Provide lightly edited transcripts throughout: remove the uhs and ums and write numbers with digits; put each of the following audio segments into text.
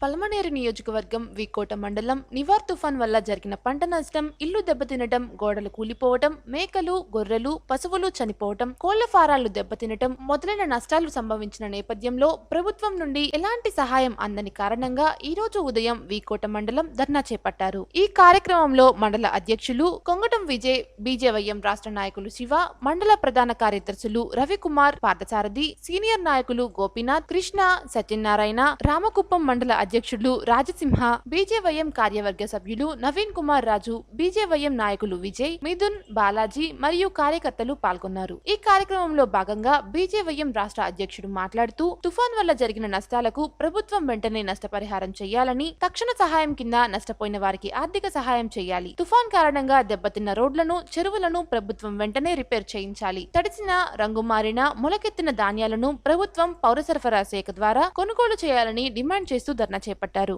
పల్మనేరు నియోజకవర్గం వికోట మండలం నివార్ తుఫాన్ వల్ల జరిగిన పంట నష్టం, ఇల్లు దెబ్బతినటం, గోడలు కూలిపోవటం, మేకలు, గొర్రెలు, పశువులు చనిపోవటం, కోళ్ల ఫారాలు దెబ్బతినటం మొదలైన నష్టాలు సంభవించిన నేపథ్యంలో ప్రభుత్వం నుండి ఎలాంటి సహాయం అందని కారణంగా ఈ రోజు ఉదయం వికోట మండలం ధర్నా చేపట్టారు. ఈ కార్యక్రమంలో మండల అధ్యక్షులు కొంగటం విజయ్, బీజేవైఎం రాష్ట్ర నాయకులు శివ, మండల ప్రధాన కార్యదర్శులు రవికుమార్, పార్థసారథి, సీనియర్ నాయకులు గోపీనాథ్, కృష్ణ, సత్యనారాయణ, రామకుప్పం మండల అధ్యక్షులు రాజసింహ, బీజేవైఎం కార్యవర్గ సభ్యులు నవీన్ కుమార్ రాజు, బీజేవైఎం నాయకులు విజయ్, మిథున్, బాలాజీ మరియు కార్యకర్తలు పాల్గొన్నారు. ఈ కార్యక్రమంలో భాగంగా బీజేవైఎం రాష్ట్ర అధ్యక్షుడు మాట్లాడుతూ తుఫాన్ వల్ల జరిగిన నష్టాలకు ప్రభుత్వం వెంటనే నష్టపరిహారం చేయాలని, తక్షణ సహాయం కింద నష్టపోయిన వారికి ఆర్థిక సహాయం చేయాలి. తుఫాన్ కారణంగా దెబ్బతిన్న రోడ్లను, చెరువులను ప్రభుత్వం వెంటనే రిపేర్ చేయించాలి. తడిసిన, రంగు మారిన, మొలకెత్తిన ధాన్యాలను ప్రభుత్వం పౌర సరఫరా శాఖ ద్వారా కొనుగోలు చేయాలని డిమాండ్ చేస్తూ ధర్నా చేపట్టారు.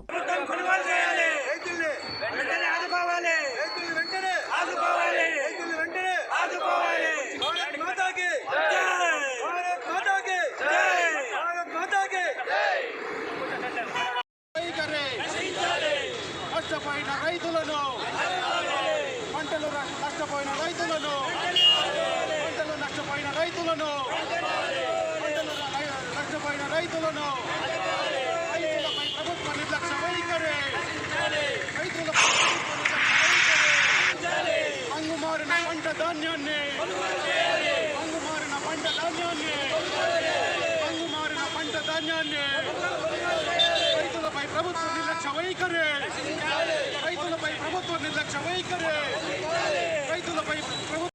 నష్టపోయిన రైతులను, పంటలు నష్టపోయిన రైతులను, పంటలు నష్టపోయిన రైతులను, పంటలు నష్టపోయిన రైతులను, రైతులపై ప్రభుత్వ నిర్లక్ష్య వైఖరి, రైతులపై అంగుమారిన పంట ధాన్యాన్ని, అంగుమారిన పంట ధాన్యాన్ని, అంగుమారిన పంట ధాన్యాన్ని, రైతులపై ప్రభుత్వ నిర్లక్ష్య వైఖరి, రైతులపై ప్రభుత్వ నిర్లక్ష్య వైఖరి, రైతులపై ప్రభుత్వ